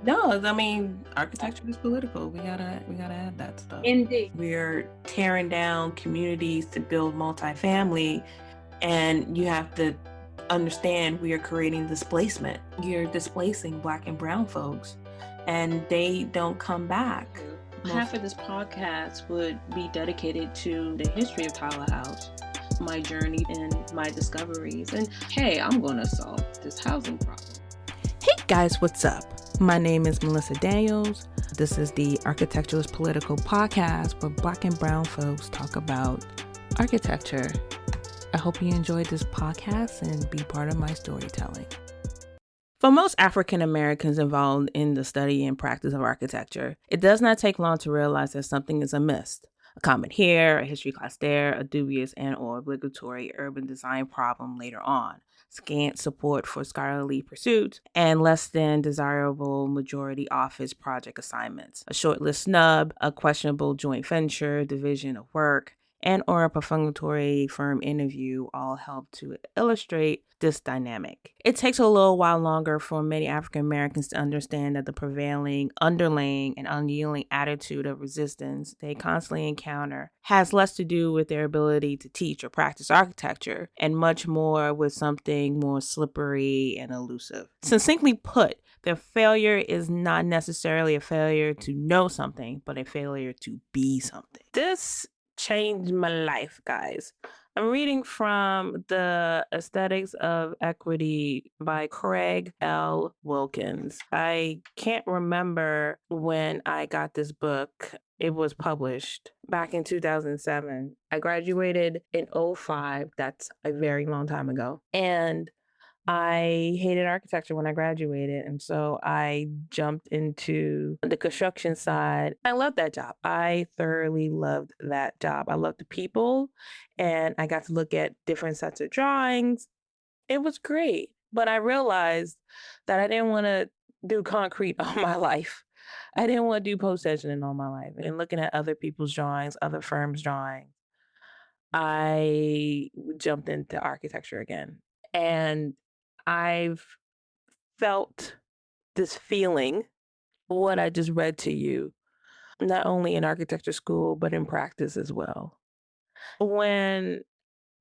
No, I mean, architecture is political. We gotta add that stuff. Indeed. We're tearing down communities to build multifamily, and you have to understand we are creating displacement. You're displacing Black and brown folks, and they don't come back. Half Most of this podcast would be dedicated to the history of Tyler House, my journey and my discoveries. And hey, I'm going to solve this housing problem. Hey guys, what's up? My name is Melissa Daniels. This is the Architecturalist Political Podcast where Black and brown folks talk about architecture. I hope you enjoyed this podcast and be part of my storytelling. For most African Americans involved in the study and practice of architecture, it does not take long to realize that something is amiss. A comment here, a history class there, a dubious and/or obligatory urban design problem later on, scant support for scholarly pursuits, and less than desirable majority office project assignments, a shortlist snub, a questionable joint venture, division of work, and/or a prefatory firm interview all help to illustrate this dynamic. It takes a little while longer for many African Americans to understand that the prevailing, underlying, and unyielding attitude of resistance they constantly encounter has less to do with their ability to teach or practice architecture and much more with something more slippery and elusive. Succinctly put, their failure is not necessarily a failure to know something, but a failure to be something. This changed my life, guys. I'm reading from The Aesthetics of Equity by Craig L. Wilkins. I can't remember when I got this book. It was published back in 2007. I graduated in '05. That's a very long time ago. And I hated architecture when I graduated, and so I jumped into the construction side. I loved that job. I thoroughly loved that job. I loved the people, and I got to look at different sets of drawings. It was great, but I realized that I didn't want to do concrete all my life. I didn't want to do post-tensioning all my life. And looking at other people's drawings, other firms' drawings, I jumped into architecture again. And I've felt this feeling, what I just read to you, not only in architecture school, but in practice as well. When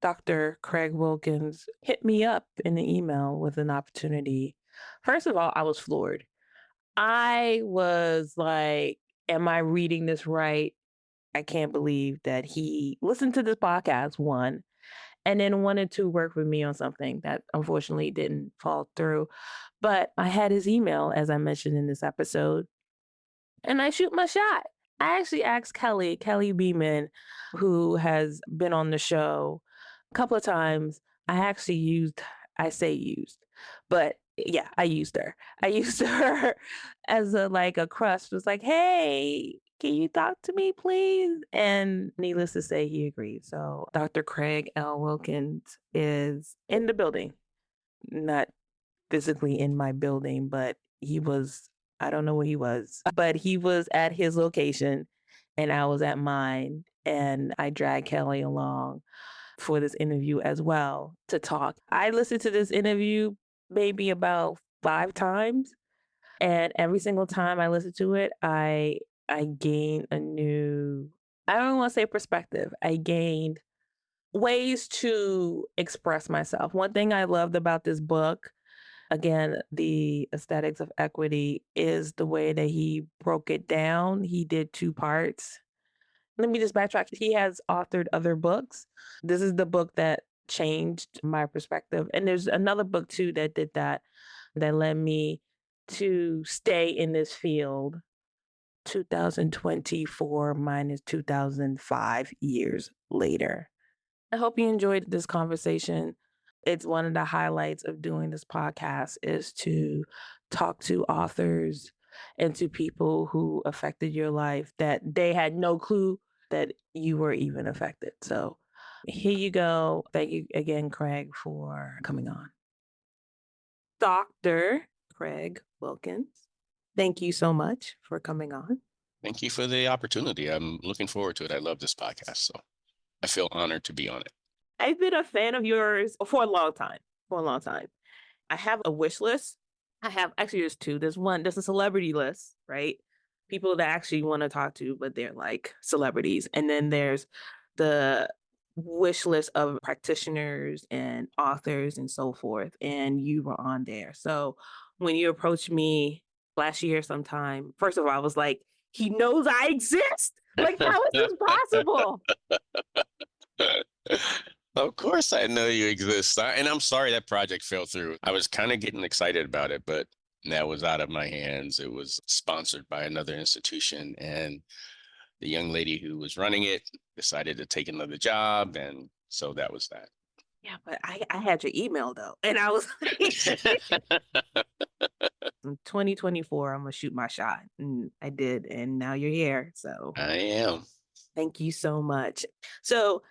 Dr. Craig Wilkins hit me up in the email with an opportunity, first of all, I was floored. I was like, am I reading this right? I can't believe that he listened to this podcast, one, and then wanted to work with me on something that unfortunately didn't fall through. But I had his email, as I mentioned in this episode, and I shoot my shot. I actually asked Kelly Beeman, who has been on the show a couple of times. I say used, but yeah, I used her. I used her as a crush. Was like, hey, can you talk to me, please? And needless to say, he agreed. So Dr. Craig L. Wilkins is in the building, not physically in my building, but he was, I don't know where he was, but he was at his location and I was at mine. And I dragged Kelly along for this interview as well to talk. I listened to this interview maybe about 5 times. And every single time I listened to it, I gained a new, I don't want to say perspective. I gained ways to express myself. One thing I loved about this book, again, The Aesthetics of Equity, is the way that he broke it down. He did 2 parts. Let me just backtrack. He has authored other books. This is the book that changed my perspective. And there's another book too that did that, that led me to stay in this field 2024 minus 2005 years later. I hope you enjoyed this conversation. It's one of the highlights of doing this podcast is to talk to authors and to people who affected your life that they had no clue that you were even affected. So here you go. Thank you again, Craig, for coming on. Dr. Craig Wilkins, thank you so much for coming on. Thank you for the opportunity. I'm looking forward to it. I love this podcast, so I feel honored to be on it. I've been a fan of yours for a long time. For a long time. I have a wish list I have actually there's two. There's a celebrity list, right? People that actually want to talk to, but they're like celebrities. And then there's the wish list of practitioners and authors and so forth. And you were on there. So when you approached me last year sometime, first of all, I was like, he knows I exist. Like, how is this possible? Of course, I know you exist. And I'm sorry that project fell through. I was kind of getting excited about it, but that was out of my hands. It was sponsored by another institution, and the young lady who was running it decided to take another job. And so that was that. Yeah, but I had your email though. And I was like, in 2024, I'm gonna shoot my shot. And I did, and now you're here. So I am. thank you so much. So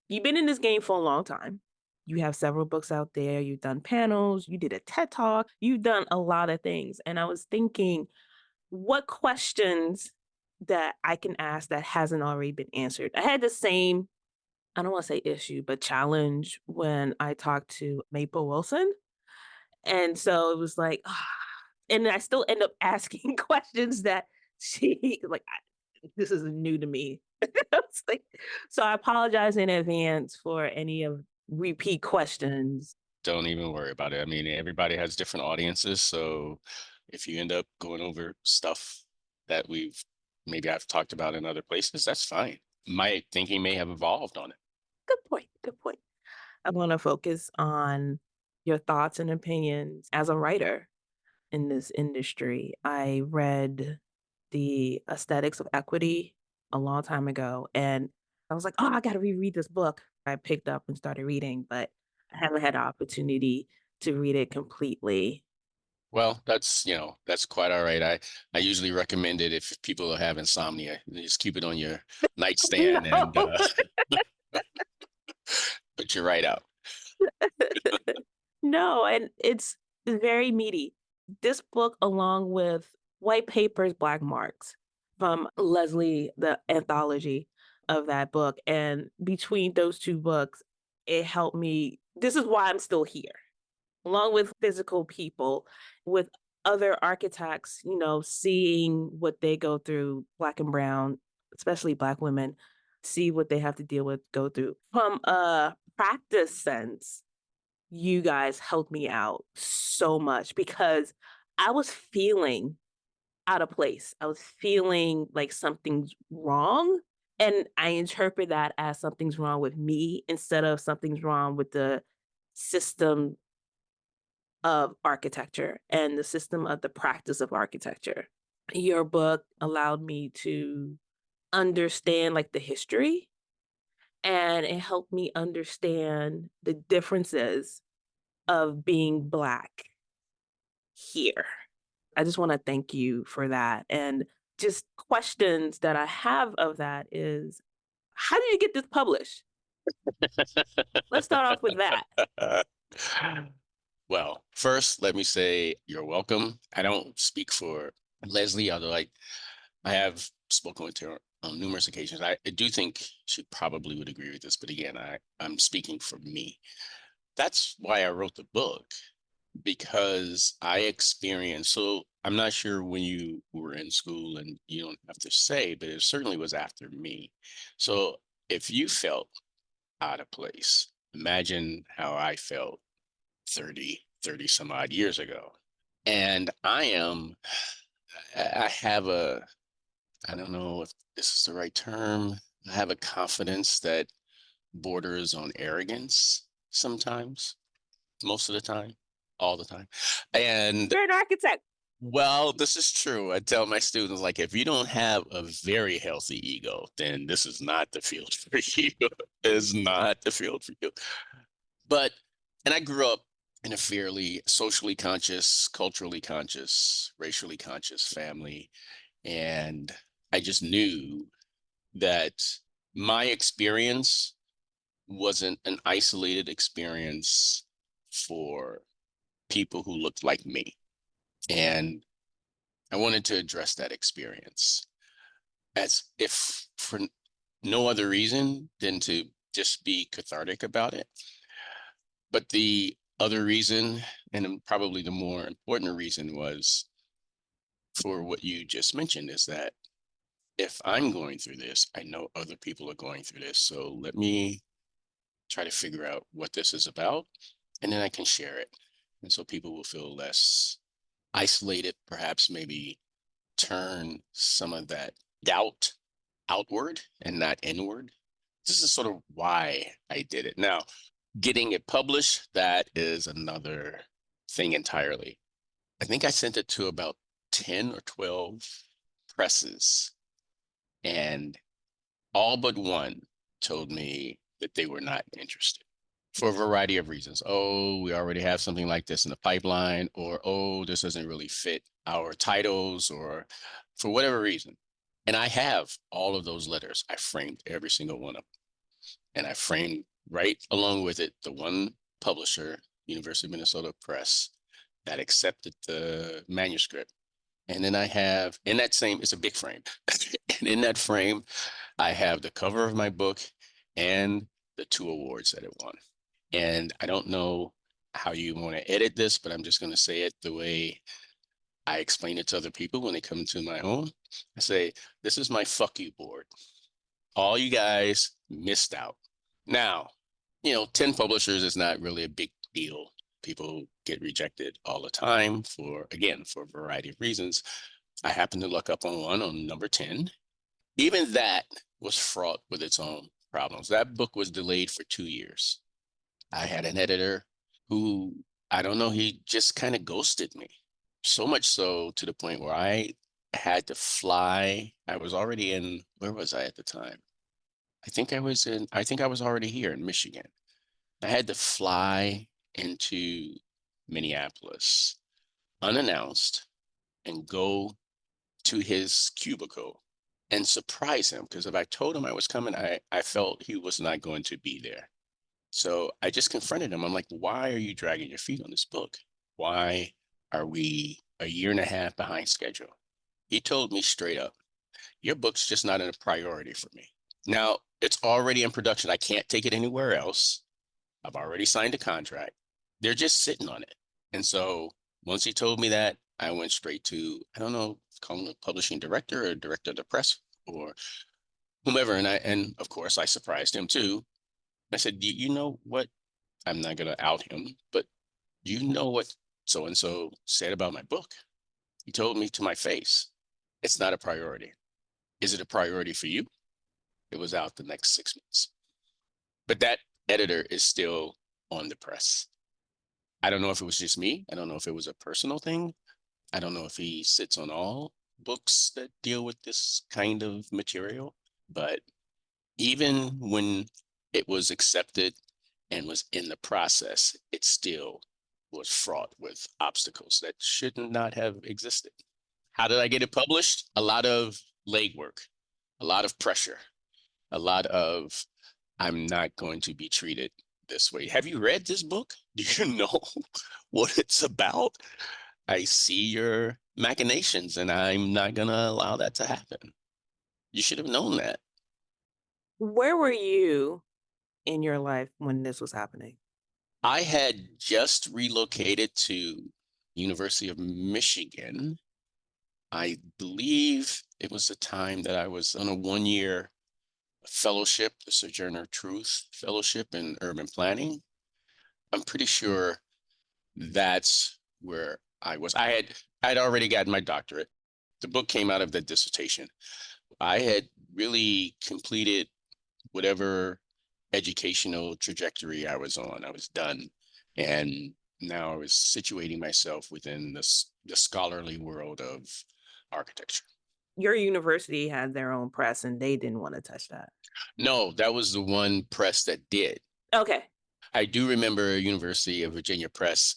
you've been in this game for a long time. You have several books out there. You've done panels. You did a TED Talk. You've done a lot of things. And I was thinking, what questions that I can ask that hasn't already been answered? I had the same, I don't want to say issue, but challenge when I talked to Maple Wilson. And so it was like, and I still end up asking questions that she, like, this is new to me. It's like, so I apologize in advance for any of repeat questions. Don't even worry about it. I mean, everybody has different audiences. So if you end up going over stuff that maybe I've talked about in other places, that's fine. My thinking may have evolved on it. Good point. Good point. I want to focus on your thoughts and opinions as a writer in this industry. I read The Aesthetics of Equity a long time ago, and I was like, oh, I got to reread this book. I picked up and started reading, but I haven't had the opportunity to read it completely. Well, that's quite all right. I usually recommend it if people have insomnia. Just keep it on your nightstand and No. put you right out. No, and it's very meaty. This book, along with White Papers, Black Marks from Leslie, the anthology of that book. And between those two books, it helped me. This is why I'm still here, along with physical people, with other architects, seeing what they go through, Black and brown, especially Black women, see what they have to deal with, go through. From a practice sense, you guys helped me out so much because I was feeling out of place. I was feeling like something's wrong. And I interpret that as something's wrong with me instead of something's wrong with the system of architecture and the system of the practice of architecture. Your book allowed me to understand like the history, and it helped me understand the differences of being Black here. I just want to thank you for that. And just questions that I have of that is, how did you get this published? Let's start off with that. Well, first, let me say you're welcome. I don't speak for Leslie, although I have spoken with her on numerous occasions. I do think she probably would agree with this, but again, I'm speaking for me. That's why I wrote the book, because I experienced, so I'm not sure when you were in school, and you don't have to say, but it certainly was after me. So if you felt out of place, imagine how I felt 30 some odd years ago. And I have I don't know if this is the right term. I have a confidence that borders on arrogance sometimes, most of the time, all the time. And You're an architect. well, this is true. I tell my students, like, if you don't have a very healthy ego, then this is not the field for you. It's not the field for you. But, and I grew up in a fairly socially conscious, culturally conscious, racially conscious family. And I just knew that my experience wasn't an isolated experience for people who looked like me. And I wanted to address that experience as if for no other reason than to just be cathartic about it. But the other reason, and probably the more important reason, was for what you just mentioned, is that if I'm going through this, I know other people are going through this. So let me try to figure out what this is about, and then I can share it. And so people will feel less isolated, perhaps maybe turn some of that doubt outward and not inward. This is sort of why I did it. Now, getting it published, that is another thing entirely. I think I sent it to about 10 or 12 presses, and all but one told me that they were not interested for a variety of reasons. Oh, we already have something like this in the pipeline, or oh, this doesn't really fit our titles, or for whatever reason. And I have all of those letters. I framed every single one of them. And I framed right along with it the one publisher, University of Minnesota Press, that accepted the manuscript. And then I have in that same, it's a big frame. And in that frame, I have the cover of my book and the 2 awards that it won. And I don't know how you want to edit this, but I'm just going to say it the way I explain it to other people when they come to my home. I say, this is my fuck you board. All you guys missed out. Now, 10 publishers is not really a big deal. People get rejected all the time again, for a variety of reasons. I happened to look up on one on number 10. Even that was fraught with its own problems. That book was delayed for 2 years. I had an editor who, I don't know, he just kind of ghosted me. So much so to the point where I had to fly. I was already where was I at the time? I think I was already here in Michigan. I had to fly into Minneapolis unannounced and go to his cubicle and surprise him, because if I told him I was coming, I felt he was not going to be there. So I just confronted him. I'm like, why are you dragging your feet on this book? Why are we a year and a half behind schedule? He told me straight up, your book's just not a priority for me. Now, it's already in production. I can't take it anywhere else. I've already signed a contract. They're just sitting on it. And so once he told me that, I went straight to, I don't know, call him the publishing director or director of the press or whomever. And of course I surprised him too. I said, you know what? I'm not going to out him, but you know what so-and-so said about my book? He told me to my face, it's not a priority. Is it a priority for you? It was out the next 6 months. But that editor is still on the press. I don't know if it was just me. I don't know if it was a personal thing. I don't know if he sits on all books that deal with this kind of material. But even when it was accepted and was in the process, it still was fraught with obstacles that should not have existed. How did I get it published? A lot of legwork, a lot of pressure, a lot of, I'm not going to be treated this way. Have you read this book? Do you know what it's about? I see your machinations and I'm not going to allow that to happen. You should have known that. Where were you in your life when this was happening? I had just relocated to University of Michigan. I believe it was the time that I was on a 1-year fellowship, the Sojourner Truth Fellowship in Urban Planning. I'm pretty sure that's where I was. I'd already gotten my doctorate. The book came out of the dissertation. I had really completed whatever educational trajectory I was on. I was done. And now I was situating myself within the scholarly world of architecture. Your university had their own press and they didn't want to touch that. No, that was the one press that did. Okay. I do remember University of Virginia Press,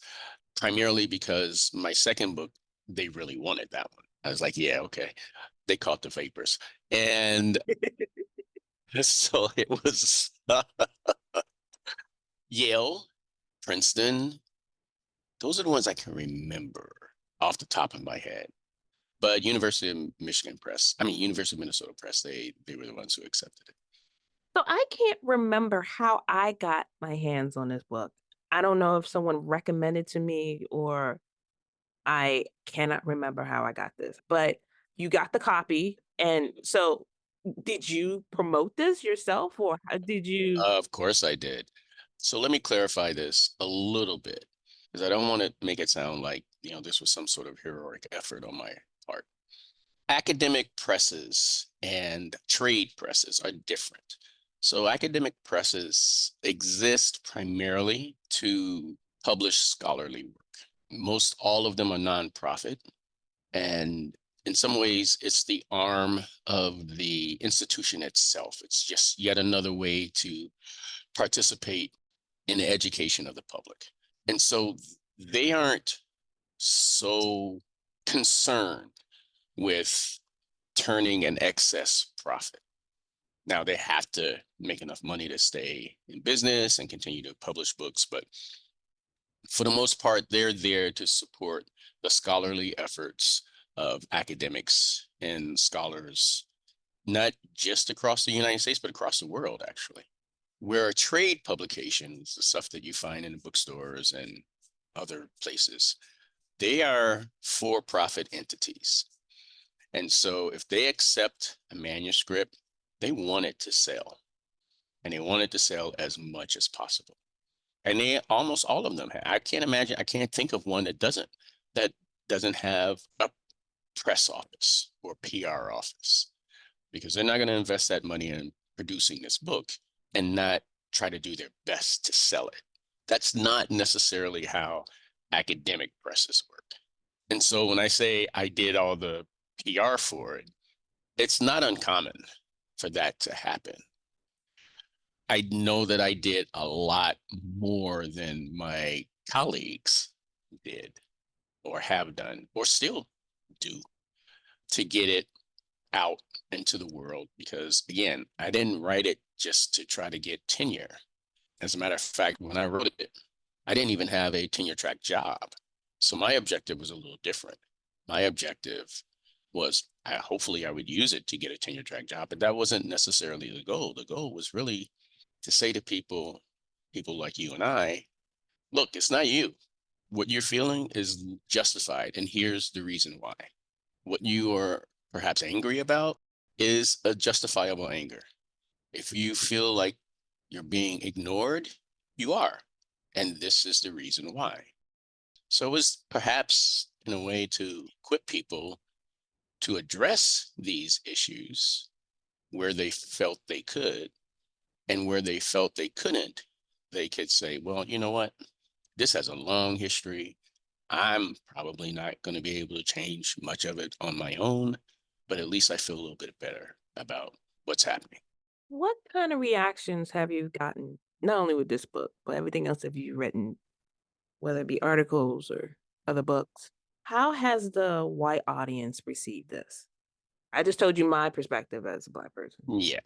primarily because my second book, they really wanted that one. I was like, yeah, okay. They caught the vapors. And so it was Yale, Princeton. Those are the ones I can remember off the top of my head. But University of University of Minnesota Press, they were the ones who accepted it. So I can't remember how I got my hands on this book. I don't know if someone recommended to me or I cannot remember how I got this, but you got the copy. And so did you promote this yourself or how did you? Of course I did. So let me clarify this a little bit, because I don't want to make it sound like, this was some sort of heroic effort on my part. Academic presses and trade presses are different. So academic presses exist primarily to publish scholarly work. Most all of them are nonprofit, and in some ways, it's the arm of the institution itself. It's just yet another way to participate in the education of the public. And so they aren't so concerned with turning an excess profit. Now they have to make enough money to stay in business and continue to publish books, but for the most part, they're there to support the scholarly efforts of academics and scholars, not just across the United States, but across the world, actually. Where a trade publications, the stuff that you find in the bookstores and other places, they are for-profit entities. And so if they accept a manuscript, they want it to sell, and they want it to sell as much as possible. And they almost all of them have. I can't think of one that doesn't have a press office or PR office, because they're not going to invest that money in producing this book and not try to do their best to sell it. That's not necessarily how academic presses work. And so when I say I did all the PR for it, it's not uncommon for that to happen. I know that I did a lot more than my colleagues did or have done or still do to get it out into the world, because again, I didn't write it just to try to get tenure. As a matter of fact, when I wrote it, I didn't even have a tenure track job. So my objective was a little different. My objective was hopefully I would use it to get a tenure track job, but that wasn't necessarily the goal. The goal was really to say to people like you and I, look, it's not you. What you're feeling is justified, and here's the reason why. What you are perhaps angry about is a justifiable anger. If you feel like you're being ignored, you are. And this is the reason why. So it was perhaps in a way to equip people to address these issues where they felt they could, and where they felt they couldn't, they could say, well, you know what? This has a long history. I'm probably not going to be able to change much of it on my own, but at least I feel a little bit better about what's happening. What kind of reactions have you gotten? Not only with this book, but everything else that you've written, whether it be articles or other books. How has the white audience received this? I just told you my perspective as a Black person. Yeah.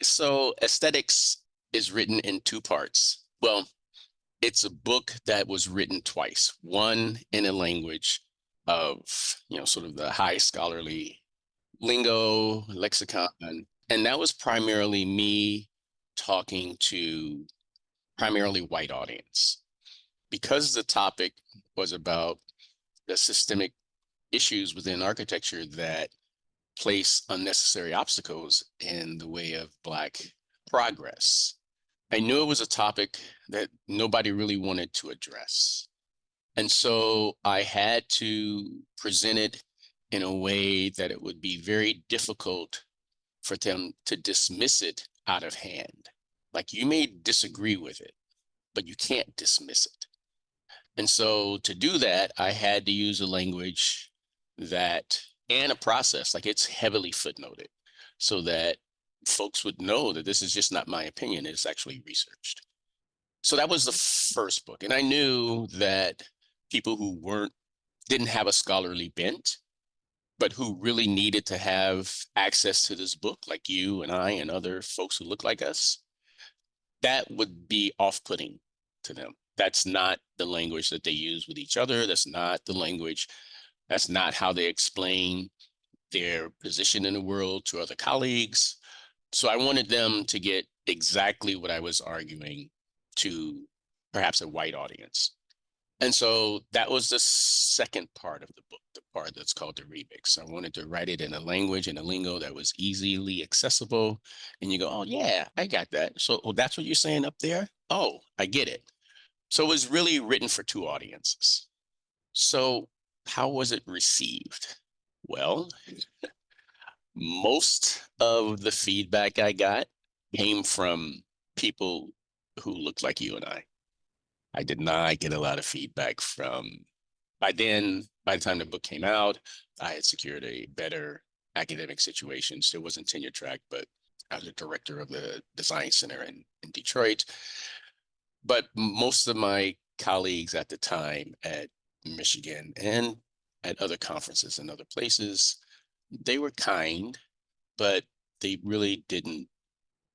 So aesthetics is written in two parts. Well, it's a book that was written twice, one in a language of, sort of the high scholarly lingo, lexicon. And that was primarily me talking to primarily white audience. Because the topic was about the systemic issues within architecture that place unnecessary obstacles in the way of Black progress, I knew it was a topic that nobody really wanted to address. And so I had to present it in a way that it would be very difficult for them to dismiss it out of hand. Like, you may disagree with it, but you can't dismiss it. And so to do that, I had to use a language that, and a process, like it's heavily footnoted, so that folks would know that this is just not my opinion, it's actually researched. So that was the first book. And I knew that people who didn't have a scholarly bent, but who really needed to have access to this book, like you and I and other folks who look like us, that would be off-putting to them. That's not the language that they use with each other. That's not the language. That's not how they explain their position in the world to other colleagues. So I wanted them to get exactly what I was arguing to perhaps a white audience. And so that was the second part of the book, the part that's called the remix. I wanted to write it in a language and a lingo that was easily accessible. And you go, oh, yeah, I got that. So that's what you're saying up there? Oh, I get it. So it was really written for two audiences. So how was it received? Well, most of the feedback I got came from people who looked like you and I. I did not get a lot of feedback from, by then, by the time the book came out, I had secured a better academic situation. Still wasn't tenure track, but I was a director of the design center in Detroit. But most of my colleagues at the time at Michigan and at other conferences and other places, they were kind, but they really didn't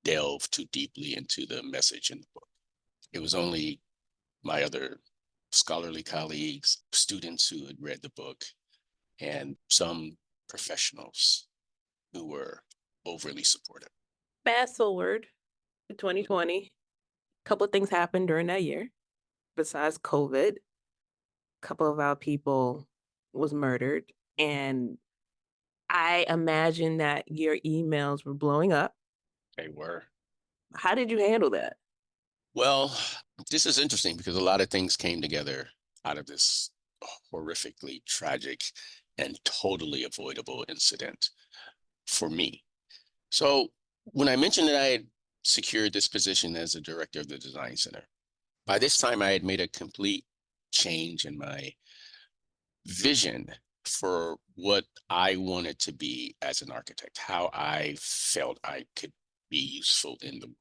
delve too deeply into the message in the book. It was only my other scholarly colleagues, students who had read the book, and some professionals who were overly supportive. Fast forward to 2020, a couple of things happened during that year. Besides COVID, a couple of our people was murdered, and I imagine that your emails were blowing up. They were. How did you handle that? Well, this is interesting because a lot of things came together out of this horrifically tragic and totally avoidable incident for me. So when I mentioned that I had secured this position as a director of the design center, by this time I had made a complete change in my vision for what I wanted to be as an architect, how I felt I could be useful in the world.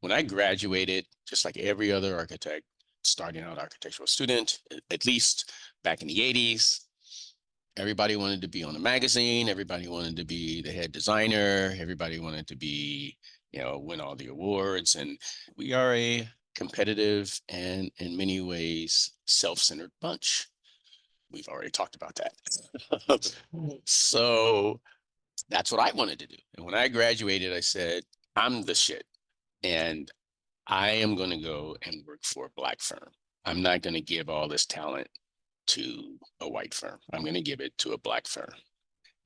When I graduated, just like every other architect, starting out architectural student, at least back in the 80s, everybody wanted to be on a magazine. Everybody wanted to be the head designer. Everybody wanted to be, win all the awards. And we are a competitive and in many ways self-centered bunch. We've already talked about that. So that's what I wanted to do. And when I graduated, I said, I'm the shit. And I am going to go and work for a Black firm. I'm not going to give all this talent to a white firm. I'm going to give it to a Black firm.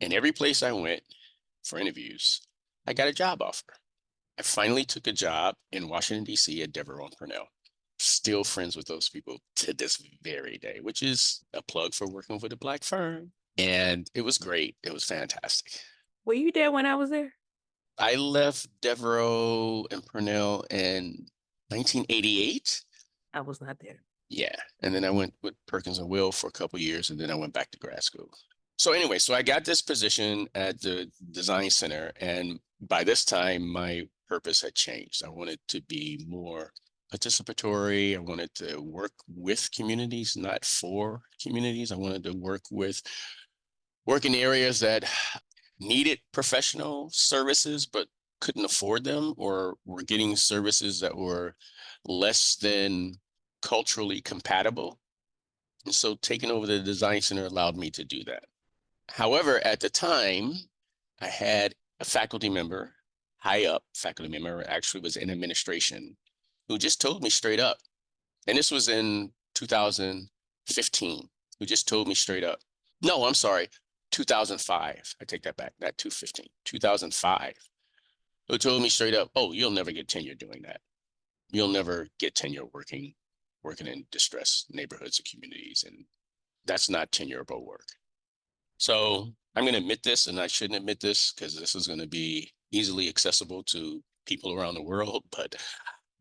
And every place I went for interviews, I got a job offer. I finally took a job in Washington, D.C. at Devereux and Purnell. Still friends with those people to this very day, which is a plug for working with a Black firm. And it was great. It was fantastic. Were you there when I was there? I left Devereux and Purnell in 1988. I was not there. Yeah. And then I went with Perkins and Will for a couple of years, and then I went back to grad school. So anyway, so I got this position at the design center, and by this time, my purpose had changed. I wanted to be more participatory. I wanted to work with communities, not for communities. I wanted to work in areas that needed professional services, but couldn't afford them, or were getting services that were less than culturally compatible. And so taking over the design center allowed me to do that. However, at the time, I had a faculty member, high up faculty member, actually was in administration, who just told me straight up, and this was in 2015, who just told me straight up, no, I'm sorry, 2005. I take that back, not 2015, 2005. Who told me straight up, oh, you'll never get tenure doing that. You'll never get tenure working in distressed neighborhoods or communities, and that's not tenurable work. So I'm going to admit this, and I shouldn't admit this because this is going to be easily accessible to people around the world, but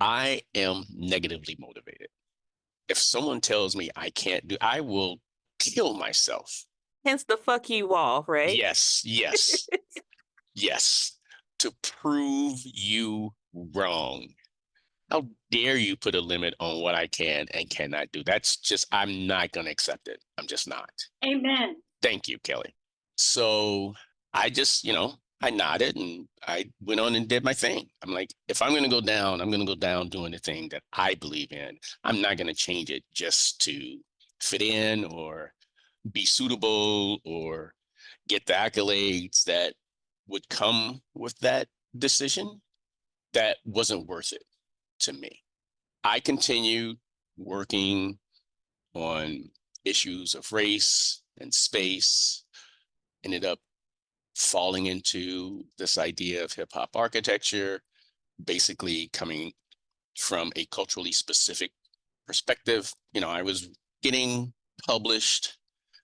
I am negatively motivated. If someone tells me I can't do, I will kill myself. Hence the fuck you off, right? Yes, yes. To prove you wrong. How dare you put a limit on what I can and cannot do? That's just, I'm not going to accept it. I'm just not. Amen. Thank you, Kelly. So I just, I nodded and I went on and did my thing. I'm like, if I'm going to go down, I'm going to go down doing the thing that I believe in. I'm not going to change it just to fit in or be suitable or get the accolades that would come with that decision. That wasn't worth it to me. I continued working on issues of race and space, ended up falling into this idea of hip hop architecture, basically coming from a culturally specific perspective. I was getting published,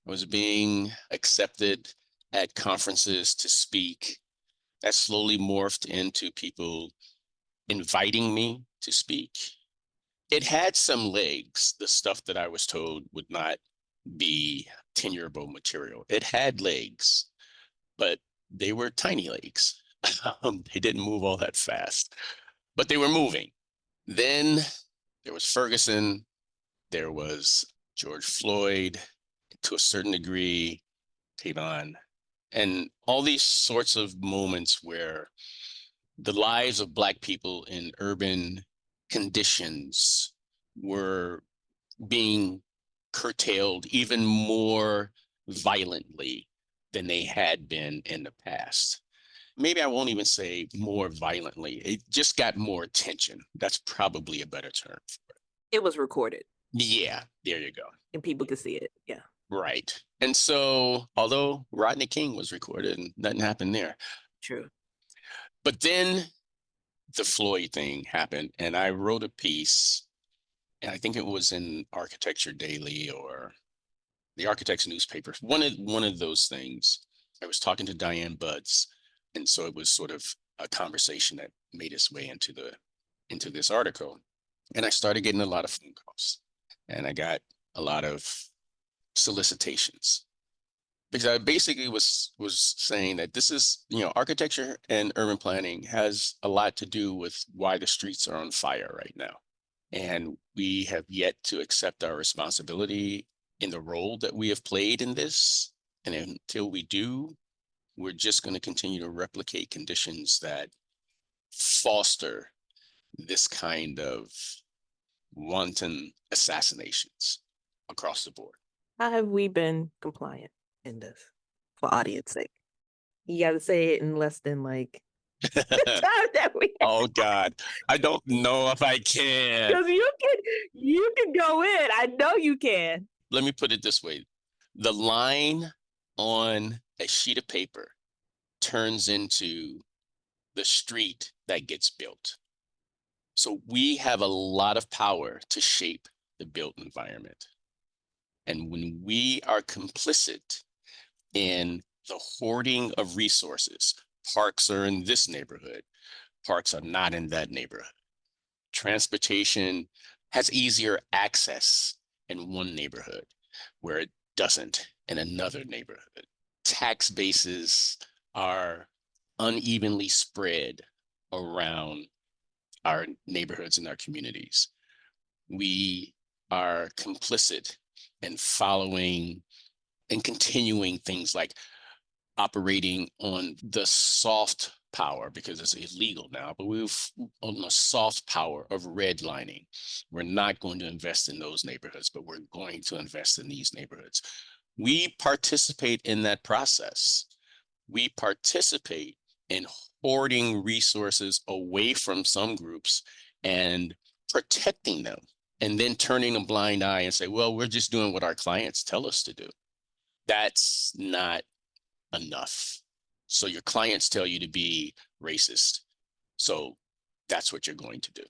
I was being accepted at conferences to speak. That slowly morphed into people inviting me to speak. It had some legs, the stuff that I was told would not be tenurable material. It had legs, but they were tiny legs. They didn't move all that fast, but they were moving. Then there was Ferguson, there was George Floyd, to a certain degree, Tavon, and all these sorts of moments where the lives of Black people in urban conditions were being curtailed even more violently than they had been in the past. Maybe I won't even say more violently. It just got more attention. That's probably a better term. It was recorded Yeah, there you go. and people could see it. Yeah. Right. And so, although Rodney King was recorded and nothing happened there, True. but then the Floyd thing happened, and I wrote a piece, and I think it was in Architecture Daily or the Architect's newspaper, one of those things. I was talking to Diane Buds, and so it was sort of a conversation that made its way into this article. And I started getting a lot of phone calls, and I got a lot of solicitations, because I basically was saying that this is, architecture and urban planning has a lot to do with why the streets are on fire right now. And we have yet to accept our responsibility in the role that we have played in this. And until we do, we're just going to continue to replicate conditions that foster this kind of wanton assassinations across the board. How have we been compliant in this for audience sake? You got to say it in less than like the time that we have. Oh God, I don't know if I can. Because you can go in. I know you can. Let me put it this way. The line on a sheet of paper turns into the street that gets built. So we have a lot of power to shape the built environment. And when we are complicit in the hoarding of resources, parks are in this neighborhood, parks are not in that neighborhood. Transportation has easier access in one neighborhood where it doesn't in another neighborhood. Tax bases are unevenly spread around our neighborhoods and our communities. We are complicit in following and continuing things like operating on the soft power, because it's illegal now, but on the soft power of redlining. We're not going to invest in those neighborhoods, but we're going to invest in these neighborhoods. We participate in that process. We participate in hoarding resources away from some groups and protecting them, and then turning a blind eye and say, well, we're just doing what our clients tell us to do. That's not enough. So your clients tell you to be racist, so that's what you're going to do.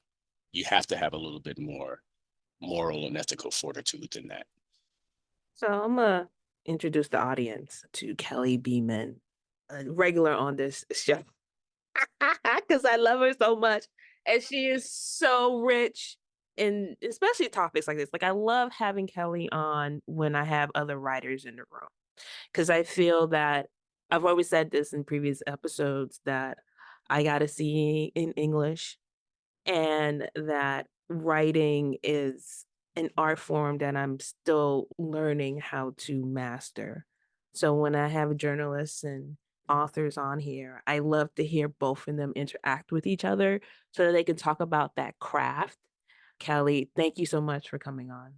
You have to have a little bit more moral and ethical fortitude than that. So I'm going to introduce the audience to Kelly Beeman, a regular on this show, because I love her so much. And she is so rich in especially topics like this. Like, I love having Kelly on when I have other writers in the room, because I feel that I've always said this in previous episodes that I got to see in English, and that writing is an art form that I'm still learning how to master. So when I have journalists and authors on here, I love to hear both of them interact with each other so that they can talk about that craft. Kelly, thank you so much for coming on.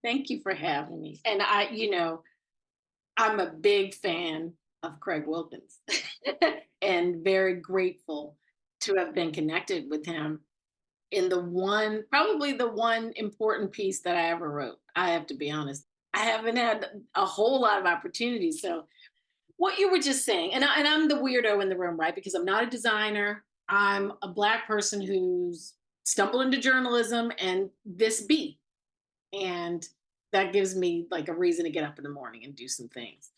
Thank you for having me. And I'm a big fan of Craig Wilkins and very grateful to have been connected with him in probably the one important piece that I ever wrote. I have to be honest. I haven't had a whole lot of opportunities. So what you were just saying, and I'm the weirdo in the room, right? Because I'm not a designer. I'm a Black person who's stumbled into journalism and this beat. And that gives me like a reason to get up in the morning and do some things.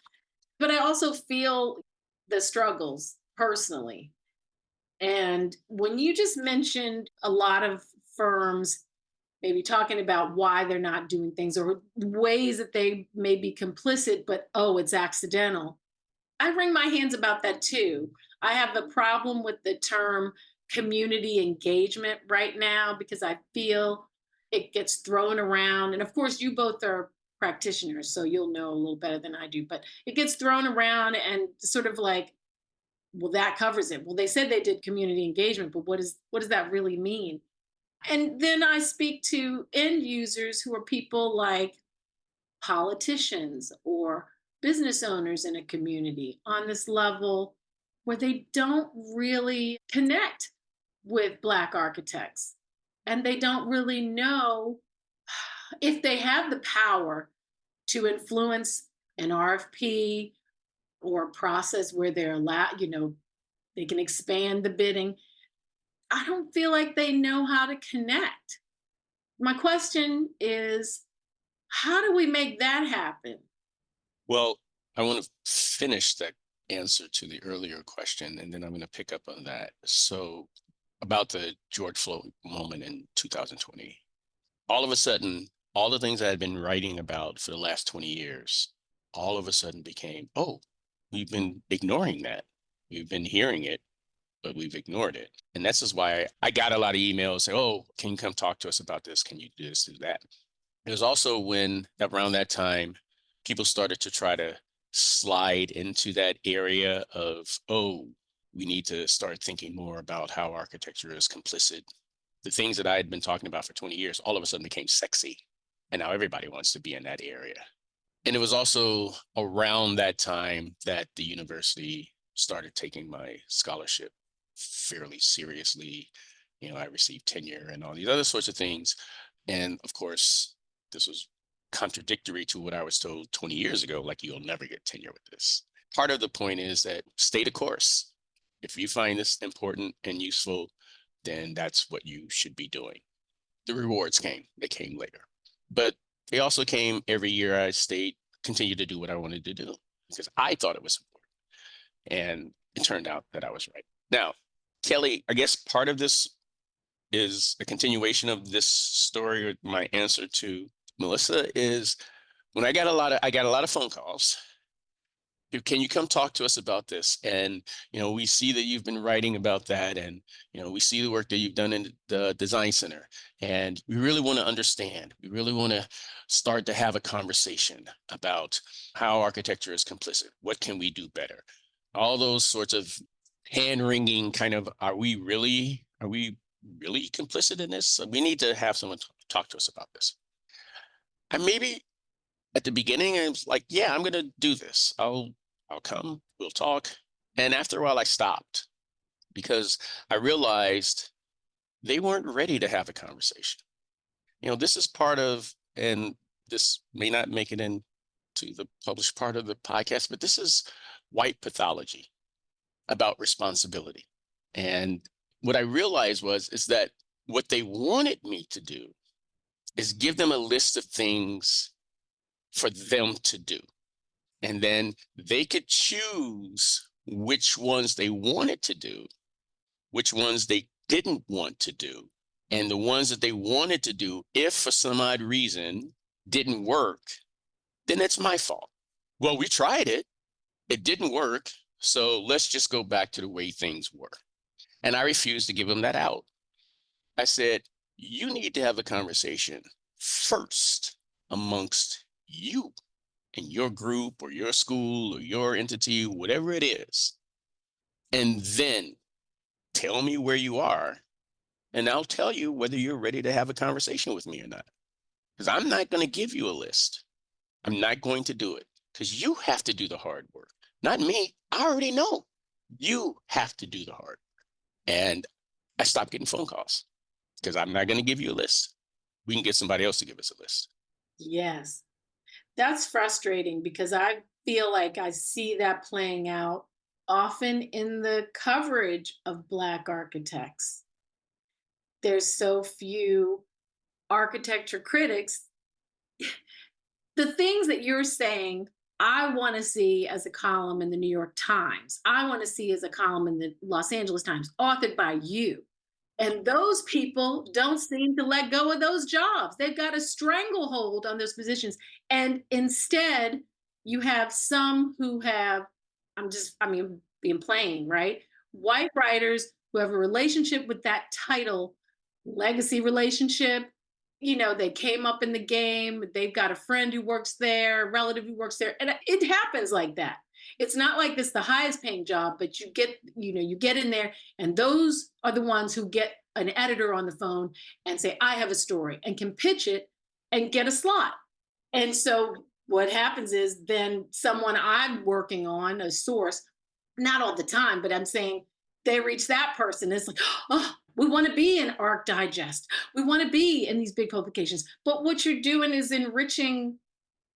But I also feel the struggles personally. And when you just mentioned a lot of firms maybe talking about why they're not doing things or ways that they may be complicit, but oh, it's accidental. I wring my hands about that too. I have the problem with the term community engagement right now because I feel it gets thrown around. And of course, you both are practitioners, so you'll know a little better than I do, but it gets thrown around and sort of like, well, that covers it. Well, they said they did community engagement, but what does that really mean? And then I speak to end users who are people like politicians or business owners in a community on this level where they don't really connect with Black architects and they don't really know if they have the power to influence an RFP or a process where they're allowed, they can expand the bidding. I don't feel like they know how to connect. My question is, how do we make that happen? Well, I want to finish that answer to the earlier question, and then I'm going to pick up on that. So about the George Floyd moment in 2020, all of a sudden, all the things I had been writing about for the last 20 years, all of a sudden became, oh, we've been ignoring that. We've been hearing it, but we've ignored it. And this is why I got a lot of emails saying, oh, can you come talk to us about this? Can you do this, do that? It was also when around that time, people started to try to slide into that area of, oh, we need to start thinking more about how architecture is complicit. The things that I had been talking about for 20 years, all of a sudden became sexy. And now everybody wants to be in that area. And it was also around that time that the university started taking my scholarship fairly seriously. I received tenure and all these other sorts of things. And of course, this was contradictory to what I was told 20 years ago, like you'll never get tenure with this. Part of the point is that stay the course. If you find this important and useful, then that's what you should be doing. The rewards came, they came later. But they also came every year I continued to do what I wanted to do because I thought it was important. And it turned out that I was right. Now, Kelly, I guess part of this is a continuation of this story, or my answer to Melissa is when I got a lot of phone calls. Can you come talk to us about this? And, we see that you've been writing about that. And, we see the work that you've done in the design center. And we really want to understand. We really want to start to have a conversation about how architecture is complicit. What can we do better? All those sorts of hand-wringing kind of, are we really complicit in this? So we need to have someone talk to us about this. And maybe at the beginning, I was like, yeah, I'm going to do this. I'll come, we'll talk. And after a while, I stopped because I realized they weren't ready to have a conversation. This is part of, and this may not make it into the published part of the podcast, but this is white pathology about responsibility. And what I realized is that what they wanted me to do is give them a list of things for them to do. And then they could choose which ones they wanted to do, which ones they didn't want to do. And the ones that they wanted to do, if for some odd reason didn't work, then it's my fault. Well, we tried it. It didn't work. So let's just go back to the way things were. And I refused to give them that out. I said, you need to have a conversation first amongst you and your group or your school or your entity, whatever it is. And then tell me where you are, and I'll tell you whether you're ready to have a conversation with me or not. Because I'm not going to give you a list. I'm not going to do it because you have to do the hard work, not me. I already know. You have to do the hard work. And I stopped getting phone calls. because I'm not going to give you a list. We can get somebody else to give us a list. Yes. That's frustrating because I feel like I see that playing out often in the coverage of Black architects. There's so few architecture critics. The things that you're saying, I want to see as a column in the New York Times. I want to see as a column in the Los Angeles Times, authored by you. And those people don't seem to let go of those jobs. They've got a stranglehold on those positions. And instead, you have some who have, being plain, right? White writers who have a relationship with that title, legacy relationship. They came up in the game. They've got a friend who works there, a relative who works there. And it happens like that. It's not like this the highest paying job, but you get in there, and those are the ones who get an editor on the phone and say, I have a story, and can pitch it and get a slot. And so what happens is then someone I'm working on, a source, not all the time, but I'm saying they reach that person. It's like, oh, we want to be in Arc Digest. We want to be in these big publications. But what you're doing is enriching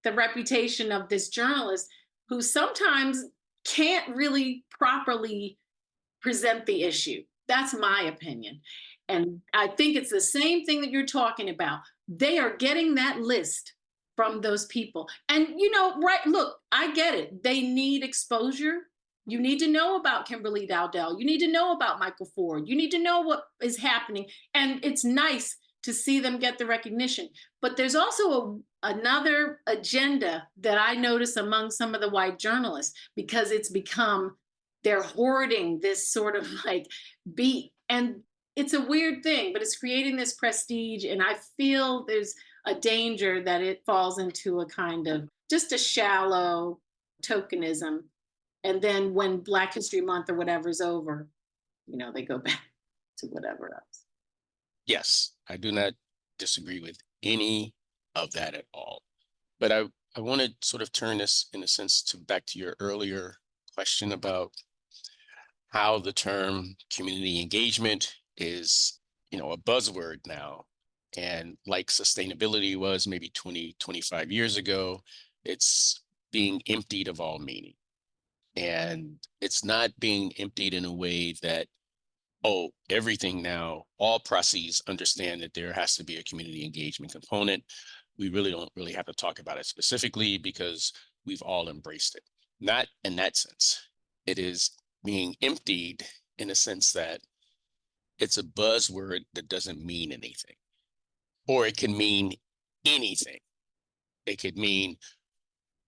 the reputation of this journalist who sometimes can't really properly present the issue. That's my opinion. And I think it's the same thing that you're talking about. They are getting that list from those people. And, right, look, I get it. They need exposure. You need to know about Kimberly Dowdell. You need to know about Michael Ford. You need to know what is happening. And it's nice to see them get the recognition. But there's also another agenda that I notice among some of the white journalists, because it's become, they're hoarding this sort of like beat. And it's a weird thing, but it's creating this prestige. And I feel there's a danger that it falls into a kind of just a shallow tokenism. And then when Black History Month or whatever is over, they go back to whatever else. Yes, I do not disagree with any of that at all. But I want to sort of turn this, in a sense, back to your earlier question about how the term community engagement is, a buzzword now. And like sustainability was maybe 20, 25 years ago, it's being emptied of all meaning. And it's not being emptied in a way that, everything now, all processes understand that there has to be a community engagement component. We really don't have to talk about it specifically because we've all embraced it. Not in that sense. It is being emptied in a sense that it's a buzzword that doesn't mean anything. Or it can mean anything. It could mean,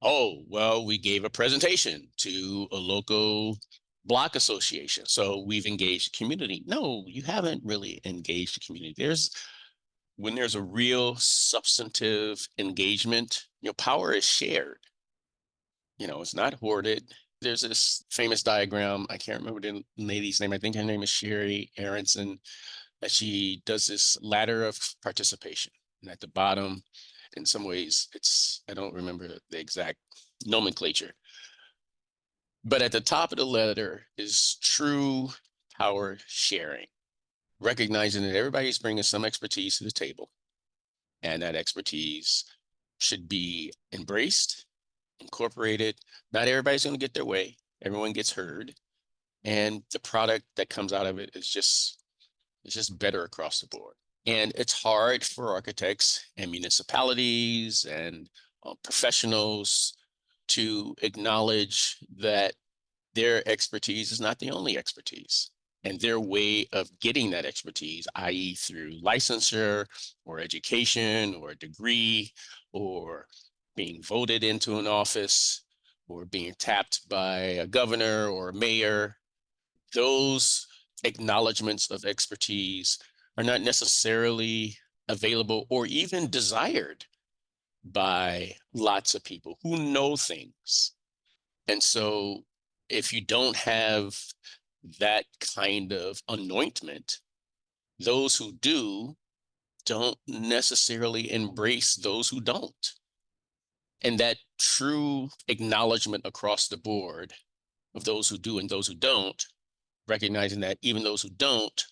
we gave a presentation to a local block association, so we've engaged the community. No, you haven't really engaged the community. When there's a real substantive engagement, power is shared. It's not hoarded. There's this famous diagram, I can't remember the lady's name, I think her name is Sherry Aronson, that she does this ladder of participation. And at the bottom, in some ways, I don't remember the exact nomenclature, but at the top of the ladder is true power sharing, recognizing that everybody's bringing some expertise to the table, and that expertise should be embraced, incorporated. Not everybody's going to get their way. Everyone gets heard. And the product that comes out of it is just better across the board. And it's hard for architects and municipalities and professionals to acknowledge that their expertise is not the only expertise. And their way of getting that expertise, i.e. through licensure or education or a degree or being voted into an office or being tapped by a governor or a mayor, those acknowledgements of expertise are not necessarily available or even desired by lots of people who know things. And so if you don't have that kind of anointment, those who do don't necessarily embrace those who don't. And that true acknowledgement across the board of those who do and those who don't, recognizing that even those who don't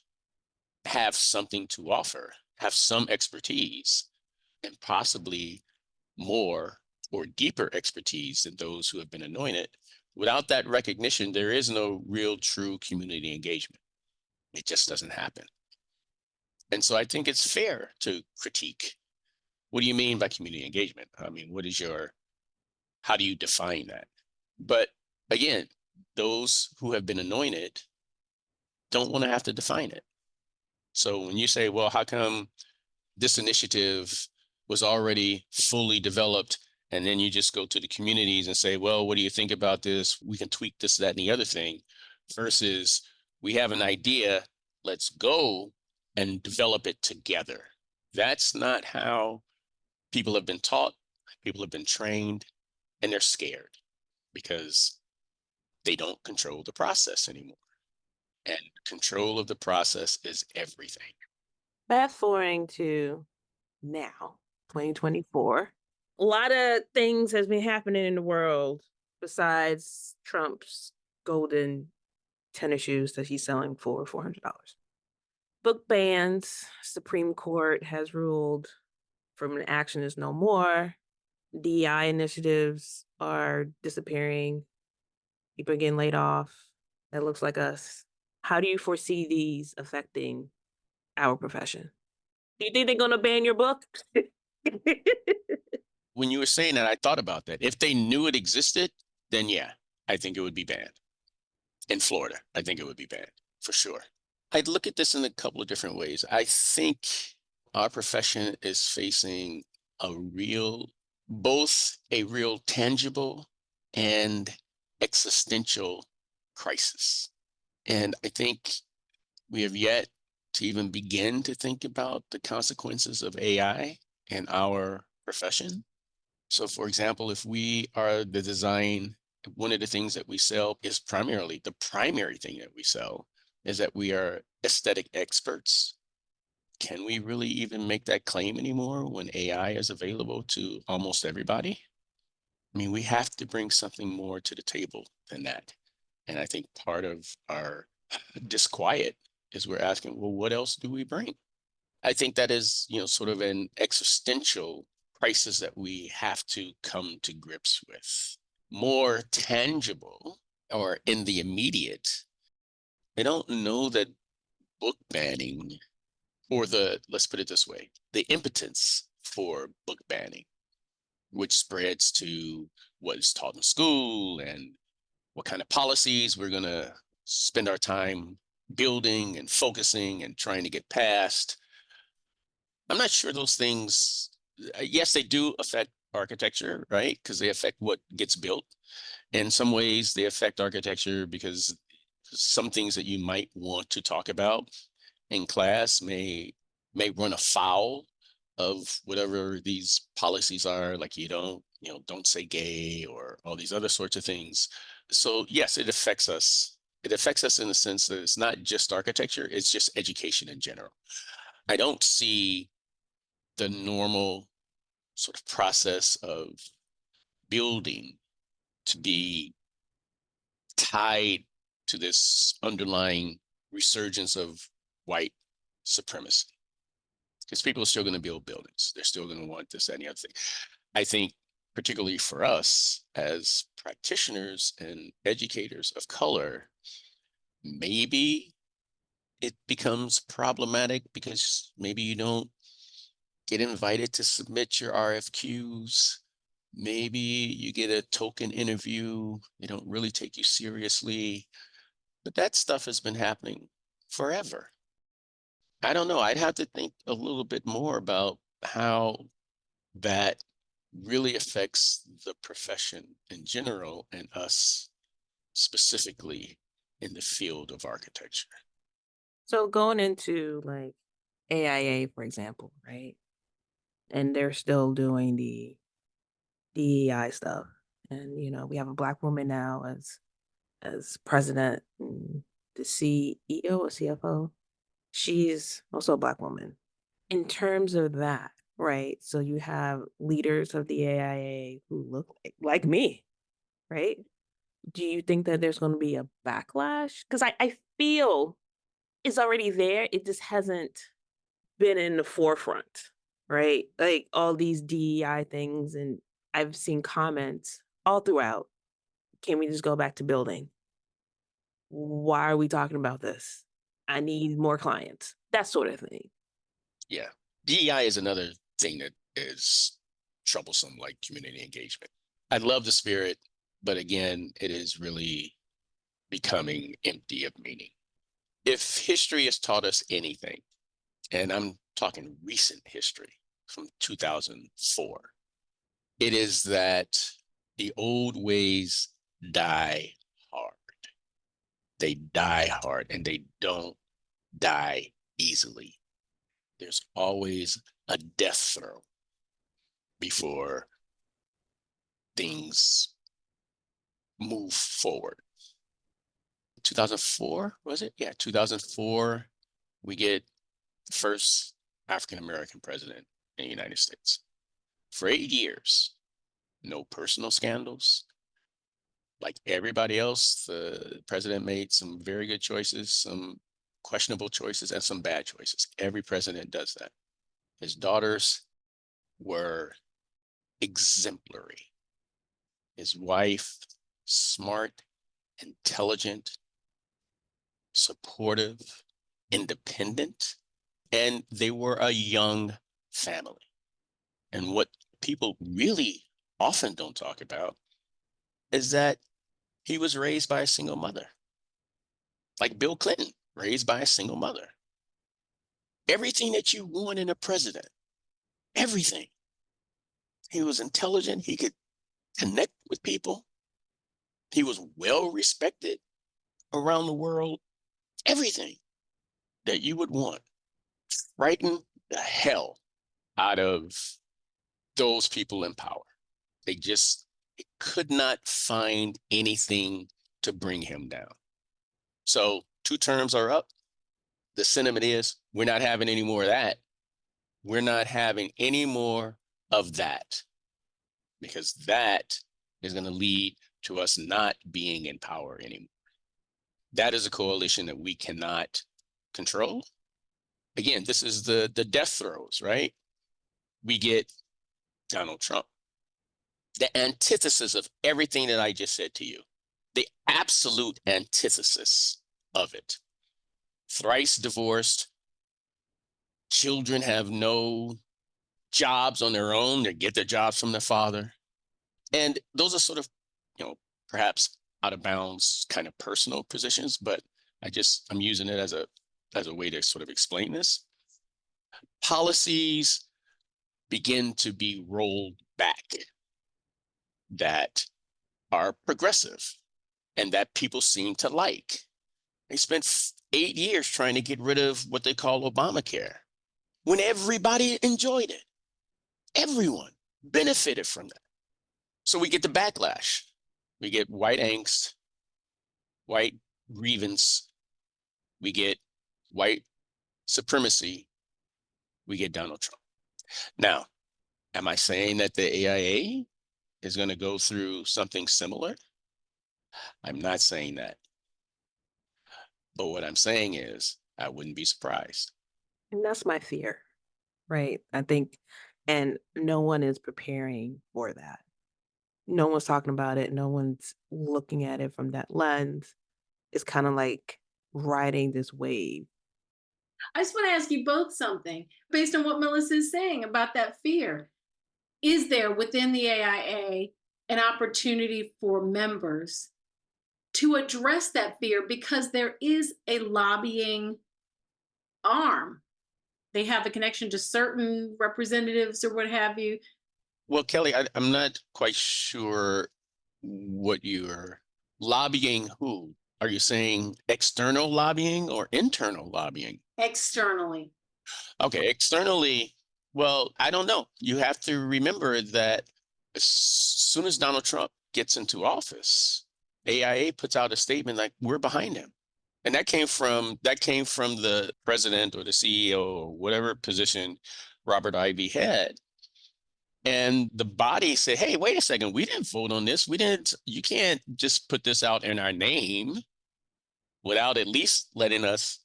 have something to offer, have some expertise, and possibly more or deeper expertise than those who have been anointed. Without that recognition, there is no real true community engagement. It just doesn't happen. And so I think it's fair to critique. What do you mean by community engagement? I mean, how do you define that? But again, those who have been anointed don't want to have to define it. So when you say, well, how come this initiative was already fully developed, and then you just go to the communities and say, well, what do you think about this? We can tweak this, that, and the other thing, versus we have an idea, let's go and develop it together. That's not how people have been taught, people have been trained, and they're scared because they don't control the process anymore. And control of the process is everything. Fast forwarding to now, 2024. A lot of things has been happening in the world besides Trump's golden tennis shoes that he's selling for $400. Book bans, Supreme Court has ruled affirmative action is no more. DEI initiatives are disappearing. People are getting laid off. That looks like us. How do you foresee these affecting our profession? Do you think they're going to ban your book? When you were saying that, I thought about that. If they knew it existed, then yeah, I think it would be banned. In Florida, I think it would be banned for sure. I'd look at this in a couple of different ways. I think our profession is facing both a real tangible and existential crisis. And I think we have yet to even begin to think about the consequences of AI in our profession. So for example, if we are the design, one of the things that we sell is the primary thing that we sell is that we are aesthetic experts. Can we really even make that claim anymore when AI is available to almost everybody? I mean, we have to bring something more to the table than that. And I think part of our disquiet is we're asking, well, what else do we bring? I think that is, sort of an existential crisis that we have to come to grips with. More tangible or in the immediate, I don't know that book banning let's put it this way, the impotence for book banning, which spreads to what is taught in school and what kind of policies we're going to spend our time building and focusing and trying to get past. I'm not sure those things, yes, they do affect architecture, right? Because they affect what gets built. In some ways, they affect architecture because some things that you might want to talk about in class may run afoul of whatever these policies are, like don't say gay or all these other sorts of things. So yes, it affects us. It affects us in the sense that it's not just architecture, it's just education in general. I don't see the normal sort of process of building to be tied to this underlying resurgence of white supremacy. Because people are still going to build buildings. They're still going to want this, that, and the other thing. I think particularly for us as practitioners and educators of color, maybe it becomes problematic because maybe you don't get invited to submit your RFQs. Maybe you get a token interview. They don't really take you seriously. But that stuff has been happening forever. I don't know. I'd have to think a little bit more about how that really affects the profession in general and us specifically in the field of architecture. So going into like AIA, for example, right? And they're still doing the DEI stuff. And we have a Black woman now as president and the CEO or CFO. She's also a Black woman. In terms of that, right? So you have leaders of the AIA who look like me, right? Do you think that there's going to be a backlash? Because I feel it's already there. It just hasn't been in the forefront, right? Like all these DEI things, and I've seen comments all throughout. Can we just go back to building? Why are we talking about this? I need more clients. That sort of thing. Yeah. DEI is another thing that is troublesome, like community engagement. I love the spirit, but again, it is really becoming empty of meaning. If history has taught us anything, and I'm talking recent history from 2004, it is that the old ways die hard. They die hard and they don't die easily. There's always a death throw before things move forward. 2004, was it? Yeah, 2004, we get the first African-American president in the United States. For 8 years, no personal scandals. Like everybody else, the president made some very good choices, some questionable choices, and some bad choices. Every president does that. His daughters were exemplary. His wife, smart, intelligent, supportive, independent, and they were a young family. And what people really often don't talk about is that he was raised by a single mother, like Bill Clinton, raised by a single mother. Everything that you want in a president, everything. He was intelligent. He could connect with people. He was well respected around the world. Everything that you would want. Frighten the hell out of those people in power. They could not find anything to bring him down. So 2 terms are up. The sentiment is, we're not having any more of that. We're not having any more of that, because that is going to lead to us not being in power anymore. That is a coalition that we cannot control. Again, this is the death throes, right? We get Donald Trump, the antithesis of everything that I just said to you, the absolute antithesis of it. Thrice divorced, children have no jobs on their own. They get their jobs from their father. And those are sort of, perhaps out of bounds kind of personal positions, but I'm using it as a way to sort of explain this. Policies begin to be rolled back that are progressive and that people seem to like. They spent 8 years trying to get rid of what they call Obamacare when everybody enjoyed it. Everyone benefited from that. So we get the backlash. We get white angst, white grievance. We get white supremacy. We get Donald Trump. Now, am I saying that the AIA is going to go through something similar? I'm not saying that. But what I'm saying is, I wouldn't be surprised. And that's my fear, right? I think, and no one is preparing for that. No one's talking about it. No one's looking at it from that lens. It's kind of like riding this wave. I just want to ask you both something based on what Melissa is saying about that fear. Is there within the AIA an opportunity for members to address that fear, because there is a lobbying arm? They have a connection to certain representatives or what have you. Well, Kelly, I'm not quite sure what you're lobbying who. Are you saying external lobbying or internal lobbying? Externally. Okay, externally, well, I don't know. You have to remember that as soon as Donald Trump gets into office, AIA puts out a statement like, we're behind him. And that came from the president or the CEO or whatever position Robert Ivy had. And the body said, hey, wait a second, we didn't vote on this. You can't just put this out in our name without at least letting us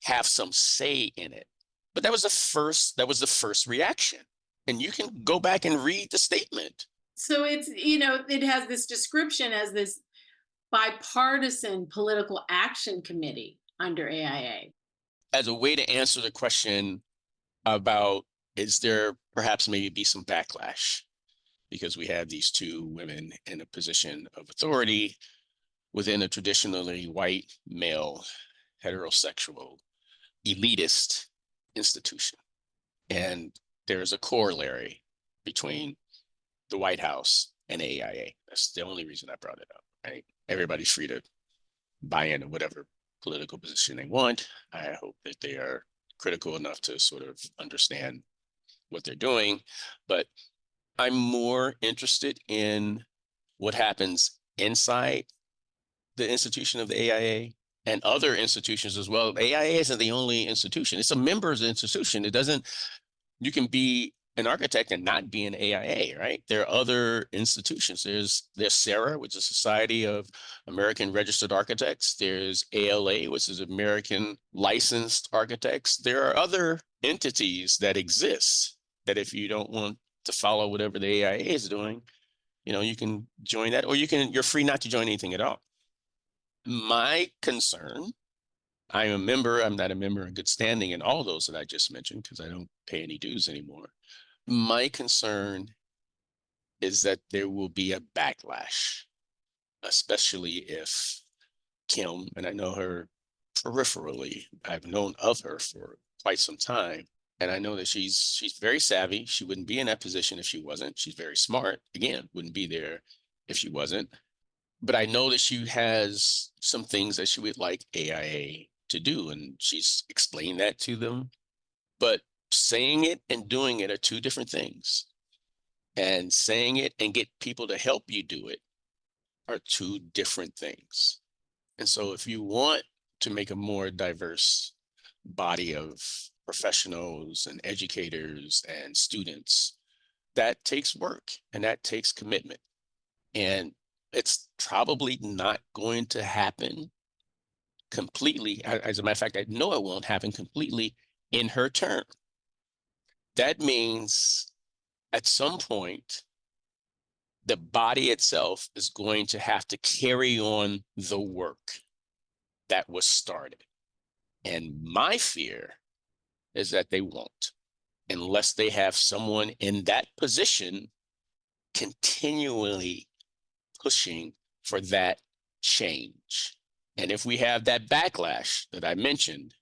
have some say in it. But that was the first reaction. And you can go back and read the statement. So it's, it has this description as this bipartisan political action committee under AIA. As a way to answer the question about, is there perhaps maybe be some backlash because we have these two women in a position of authority within a traditionally white, male, heterosexual, elitist institution. And there's a corollary between the White House and AIA. That's the only reason I brought it up, right? Everybody's free to buy into whatever political position they want. I hope that they are critical enough to sort of understand what they're doing. But I'm more interested in what happens inside the institution of the AIA and other institutions as well. AIA isn't the only institution. It's a members institution. It doesn't, you can be an architect and not be an AIA, right? There are other institutions. There's SARA, which is Society of American Registered Architects. There's ALA, which is American Licensed Architects. There are other entities that exist that if you don't want to follow whatever the AIA is doing, you can join that, or you're free not to join anything at all. My concern, I'm a member, I'm not a member in good standing in all those that I just mentioned because I don't pay any dues anymore. My concern is that there will be a backlash, especially if Kim, and I know her peripherally, I've known of her for quite some time, and I know that she's very savvy. She wouldn't be in that position if she wasn't. She's very smart. Again, wouldn't be there if she wasn't. But I know that she has some things that she would like AIA to do, and she's explained that to them. But saying it and doing it are two different things. And saying it and get people to help you do it are two different things. And so if you want to make a more diverse body of professionals and educators and students, that takes work and that takes commitment. And it's probably not going to happen completely. As a matter of fact, I know it won't happen completely in her term. That means at some point, the body itself is going to have to carry on the work that was started. And my fear is that they won't, unless they have someone in that position continually pushing for that change. And if we have that backlash that I mentioned,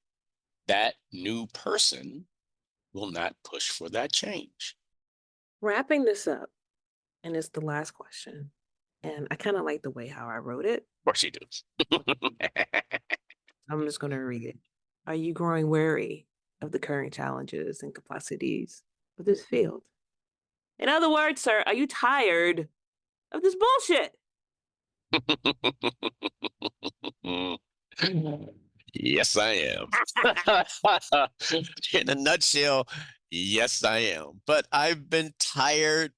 that new person will not push for that change. Wrapping this up, and it's the last question, and I kind of like the way how I wrote it. Of course you do. I'm just going to read it. Are you growing wary of the current challenges and complexities of this field? In other words, sir, are you tired of this bullshit? Yes, I am. In a nutshell, yes, I am. But I've been tired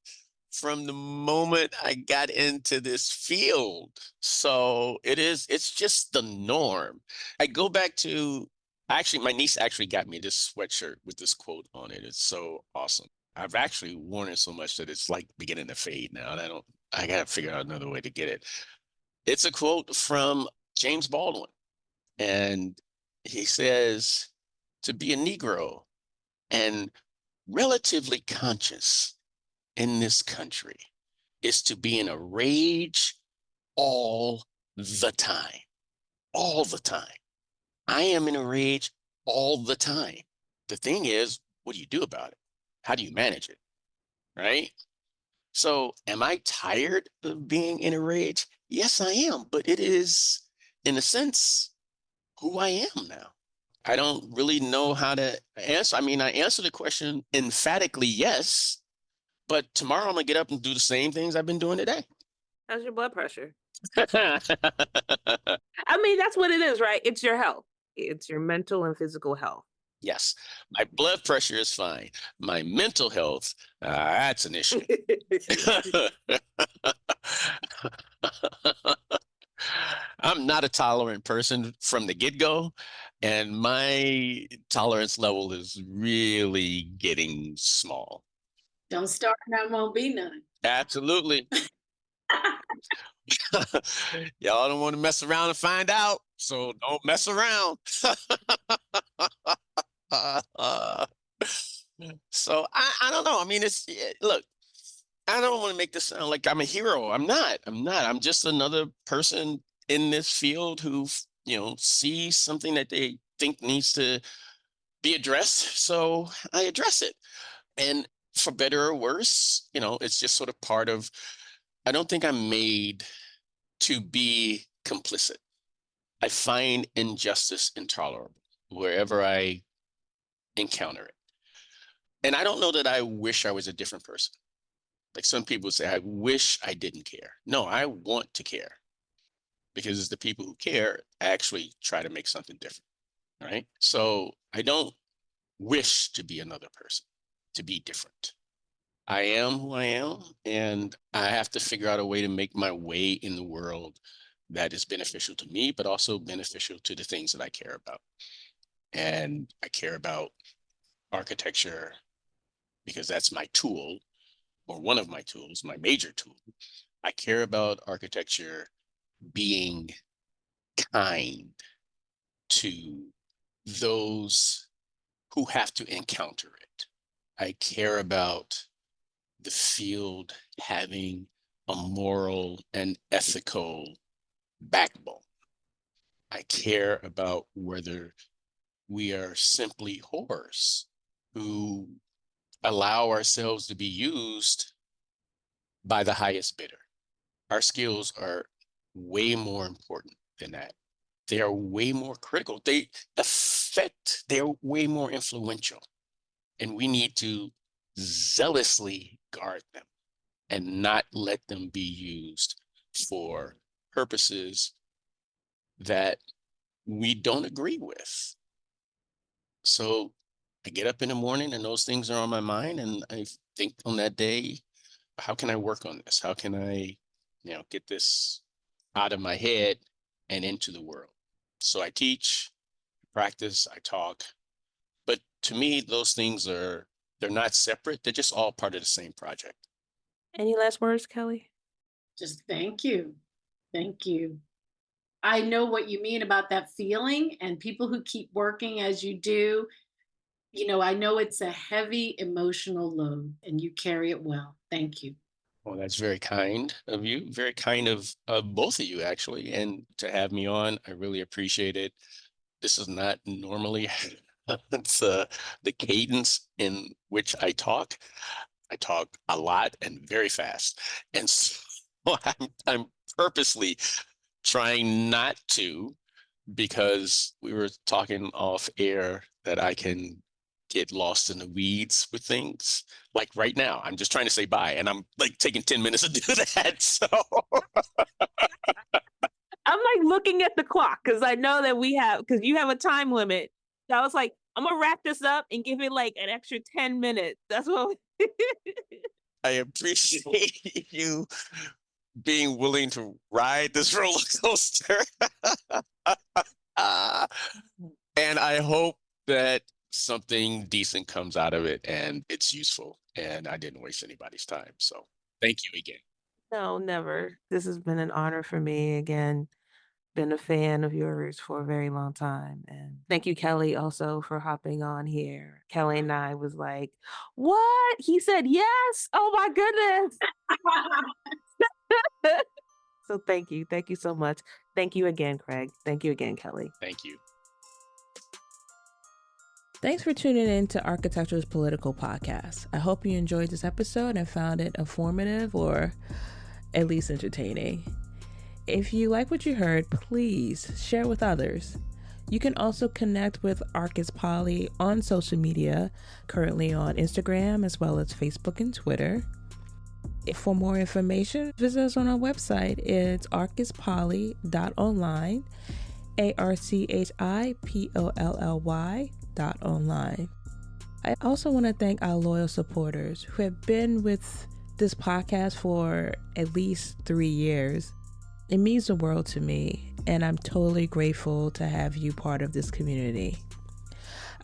from the moment I got into this field. So it's just the norm. I go back to, my niece actually got me this sweatshirt with this quote on it. It's so awesome. I've actually worn it so much that it's like beginning to fade now. And I got to figure out another way to get it. It's a quote from James Baldwin. And he says, to be a Negro and relatively conscious in this country is to be in a rage all the time. All the time. I am in a rage all the time. The thing is, what do you do about it? How do you manage it? Right? So am I tired of being in a rage? Yes, I am. But it is, in a sense, who I am now. I don't really know how to answer. I mean, I answer the question emphatically yes, but tomorrow I'm going to get up and do the same things I've been doing today. How's your blood pressure? I mean, that's what it is, right? It's your health. It's your mental and physical health. Yes, my blood pressure is fine. My mental health, that's an issue. I'm not a tolerant person from the get-go, and my tolerance level is really getting small. Don't start, and there won't be none. Absolutely. Y'all don't want to mess around and find out, so don't mess around. So I don't know. I mean, look, I don't want to make this sound like I'm a hero. I'm not. I'm not. I'm just another person in this field who, sees something that they think needs to be addressed. So I address it. And for better or worse, it's just sort of part of, I don't think I'm made to be complicit. I find injustice intolerable wherever I encounter it. And I don't know that I wish I was a different person. Like some people say, I wish I didn't care. No, I want to care, because it's the people who care actually try to make something different, right? So I don't wish to be another person, to be different. I am who I am, and I have to figure out a way to make my way in the world that is beneficial to me, but also beneficial to the things that I care about. And I care about architecture because that's my tool, or one of my tools, my major tool. I care about architecture being kind to those who have to encounter it. I care about the field having a moral and ethical backbone. I care about whether we are simply whores who allow ourselves to be used by the highest bidder. Our skills are way more important than that. They are way more critical. They're way more influential. And we need to zealously guard them and not let them be used for purposes that we don't agree with. So I get up in the morning and those things are on my mind, and I think on that day, how can I work on this? How can I, get this out of my head and into the world? So I teach, practice, I talk. But to me, those things they're not separate. They're just all part of the same project. Any last words, Kelly? Just thank you. Thank you. I know what you mean about that feeling, and people who keep working as you do, I know it's a heavy emotional load and you carry it well. Thank you. Well, that's very kind of you, very kind of both of you, actually. And to have me on, I really appreciate it. This is not normally it's the cadence in which I talk. I talk a lot and very fast. And so I'm purposely trying not to, because we were talking off air that I can get lost in the weeds with things. Like right now, I'm just trying to say bye, and I'm like taking 10 minutes to do that. So I'm like looking at the clock because I know that because you have a time limit. So I was like, I'm gonna wrap this up and give it like an extra 10 minutes. That's what I appreciate you being willing to ride this roller coaster. And I hope that something decent comes out of it and it's useful and I didn't waste anybody's time. So thank you again. No, never. This has been an honor for me. Again, been a fan of yours for a very long time. And thank you, Kelly, also for hopping on here. Kelly and I was like, what? He said yes. Oh my goodness. So thank you. Thank you so much. Thank you again, Craig. Thank you again, Kelly. Thank you. Thanks for tuning in to Architecture's Political Podcast. I hope you enjoyed this episode and found it informative or at least entertaining. If you like what you heard, please share with others. You can also connect with Arcus Poly on social media, currently on Instagram as well as Facebook and Twitter. For more information, visit us on our website. It's arcuspoly.online, ARCHIPOLLY.online. I also want to thank our loyal supporters who have been with this podcast for at least 3 years. It means the world to me, and I'm totally grateful to have you part of this community.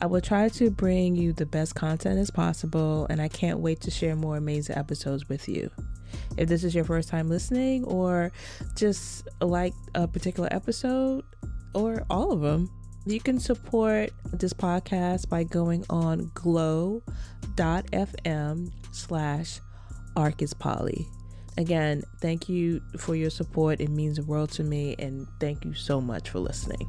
I will try to bring you the best content as possible, and I can't wait to share more amazing episodes with you. If this is your first time listening, or just like a particular episode, or all of them, you can support this podcast by going on glow.fm/archispoly. Again, thank you for your support. It means the world to me, and thank you so much for listening.